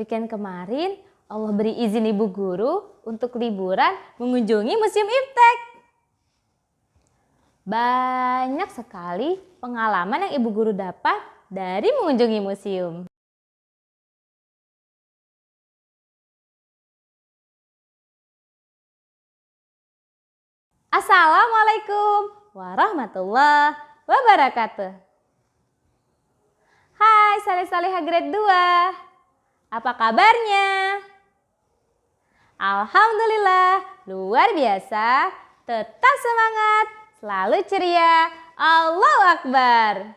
weekend kemarin Allah beri izin ibu guru untuk liburan mengunjungi Museum Iptek. Banyak sekali pengalaman yang ibu guru dapat dari mengunjungi museum. Assalamualaikum warahmatullahi wabarakatuh. Hai saleh-salehah grade 2. Apa kabarnya? Alhamdulillah, luar biasa. Tetap semangat, selalu ceria. Allahu Akbar.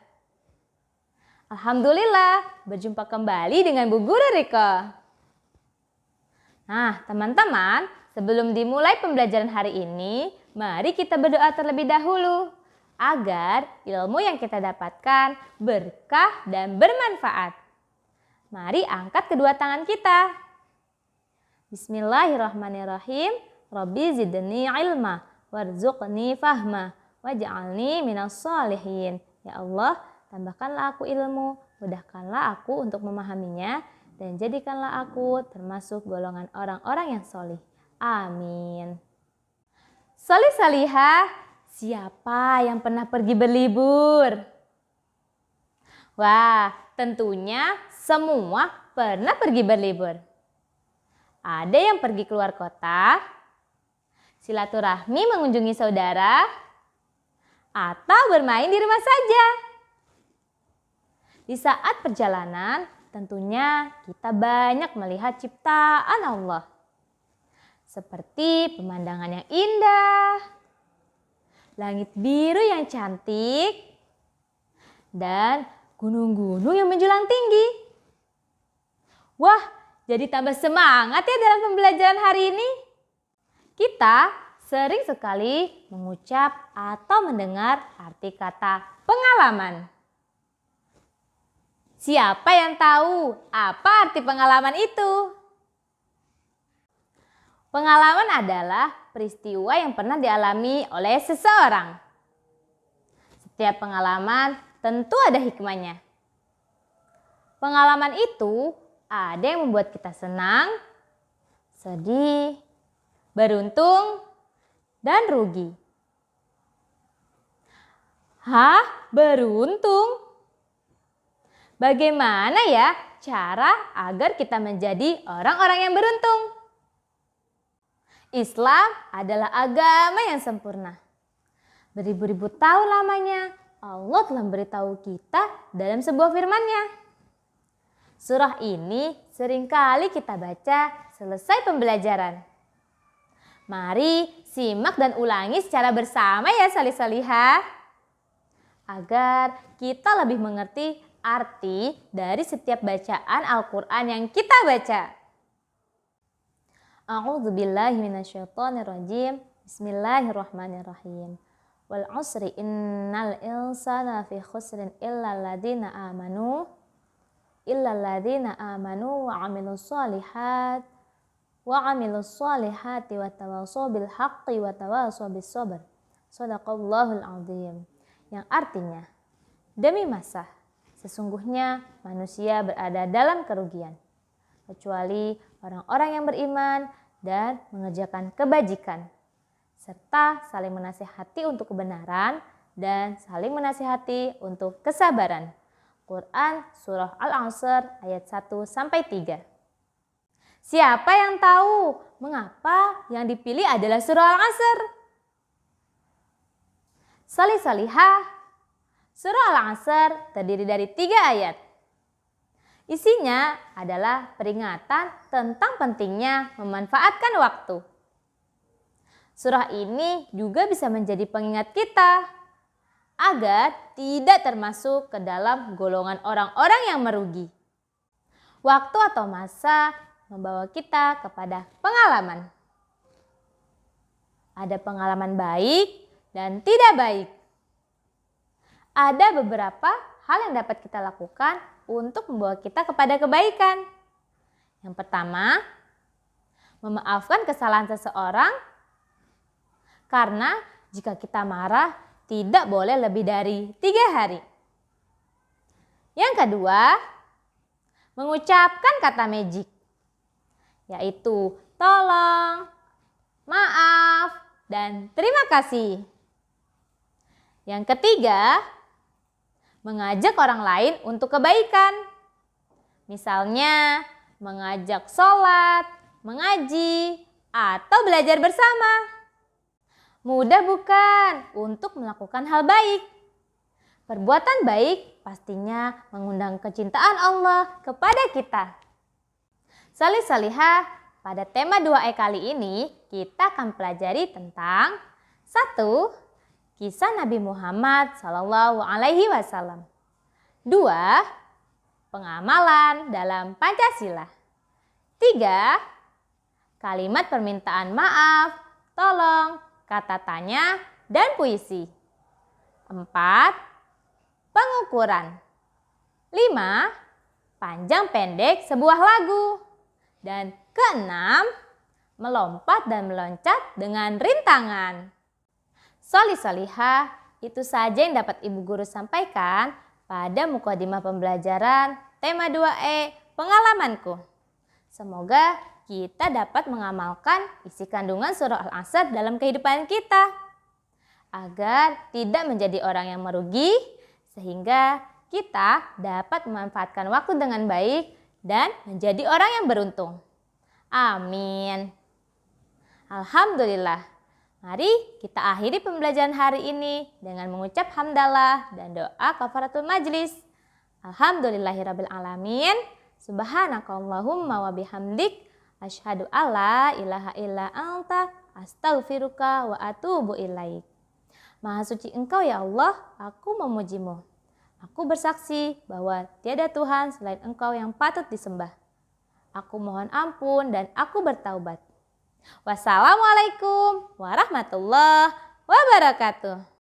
Alhamdulillah, berjumpa kembali dengan Bu Guru Riko. Nah, teman-teman, sebelum dimulai pembelajaran hari ini, mari kita berdoa terlebih dahulu agar ilmu yang kita dapatkan berkah dan bermanfaat. Mari angkat kedua tangan kita. Bismillahirrahmanirrahim. Rabbi zidni ilma warzuqni fahma waj'alni minas sholihin. Ya Allah, tambahkanlah aku ilmu, mudahkanlah aku untuk memahaminya, dan jadikanlah aku termasuk golongan orang-orang yang solih. Amin. Solih-solihah, siapa yang pernah pergi berlibur? Wah, tentunya semua pernah pergi berlibur. Ada yang pergi keluar kota, silaturahmi mengunjungi saudara, atau bermain di rumah saja. Di saat perjalanan, tentunya kita banyak melihat ciptaan Allah. Seperti pemandangan yang indah, langit biru yang cantik, dan gunung-gunung yang menjulang tinggi. Wah, jadi tambah semangat ya dalam pembelajaran hari ini. Kita sering sekali mengucap atau mendengar arti kata pengalaman. Siapa yang tahu apa arti pengalaman itu? Pengalaman adalah peristiwa yang pernah dialami oleh seseorang. Setiap pengalaman tentu ada hikmahnya. Pengalaman itu ada yang membuat kita senang, sedih, beruntung, dan rugi. Hah? Beruntung? Bagaimana ya cara agar kita menjadi orang-orang yang beruntung? Islam adalah agama yang sempurna. Beribu-ribu tahun lamanya Allah telah memberitahu kita dalam sebuah firman-Nya. Surah ini seringkali kita baca selesai pembelajaran. Mari simak dan ulangi secara bersama ya salih-salihah, agar kita lebih mengerti arti dari setiap bacaan Al-Quran yang kita baca. A'udzubillahi minasyaitonirrajim. Bismillahirrahmanirrahim. Wal 'usri innal insana fi khusrin illal ladzina amanu wa 'amilus solihati wa tawassaw bil haqqi wa tawassaw bis sabr. Shadaqallahul 'adzim. Yang artinya, demi masa sesungguhnya manusia berada dalam kerugian, kecuali orang-orang yang beriman dan mengerjakan kebajikan, serta saling menasihati untuk kebenaran dan saling menasihati untuk kesabaran. Quran Surah Al-Asr ayat 1-3. Siapa yang tahu mengapa yang dipilih adalah Surah Al-Asr? Salih-salihah, Surah Al-Asr terdiri dari 3 ayat. Isinya adalah peringatan tentang pentingnya memanfaatkan waktu. Surah ini juga bisa menjadi pengingat kita agar tidak termasuk ke dalam golongan orang-orang yang merugi. Waktu atau masa membawa kita kepada pengalaman. Ada pengalaman baik dan tidak baik. Ada beberapa hal yang dapat kita lakukan untuk membawa kita kepada kebaikan. Yang pertama, memaafkan kesalahan seseorang, karena jika kita marah tidak boleh lebih dari 3 hari. Yang kedua, mengucapkan kata magic. yaitu tolong, maaf, dan terima kasih. Yang ketiga, mengajak orang lain untuk kebaikan. Misalnya, mengajak sholat, mengaji, atau belajar bersama. Mudah bukan untuk melakukan hal baik? Perbuatan baik pastinya mengundang kecintaan Allah kepada kita. Salih-salihah, pada tema 2E kali ini kita akan pelajari tentang 1. Kisah Nabi Muhammad SAW. 2. Pengamalan dalam Pancasila. 3. Kalimat permintaan maaf, tolong, kata tanya, dan puisi. 4. Pengukuran. 5. Panjang pendek sebuah lagu. Dan ke-6, melompat dan meloncat dengan rintangan. Solih-solihah, itu saja yang dapat Ibu Guru sampaikan pada mukadimah pembelajaran tema 2E pengalamanku. Semoga kita dapat mengamalkan isi kandungan surah Al-Asr dalam kehidupan kita, agar tidak menjadi orang yang merugi, sehingga kita dapat memanfaatkan waktu dengan baik dan menjadi orang yang beruntung. Amin. Alhamdulillah. Mari kita akhiri pembelajaran hari ini dengan mengucap hamdalah dan doa kafaratul majlis. Alhamdulillahirabbil alamin. Subhanakallahumma wa bihamdik asyhadu alla ilaha illa anta astaghfiruka wa atubu ilaik. Maha suci Engkau ya Allah, aku memujimu. Aku bersaksi bahwa tiada Tuhan selain Engkau yang patut disembah. Aku mohon ampun dan aku bertaubat. Wassalamualaikum warahmatullahi wabarakatuh.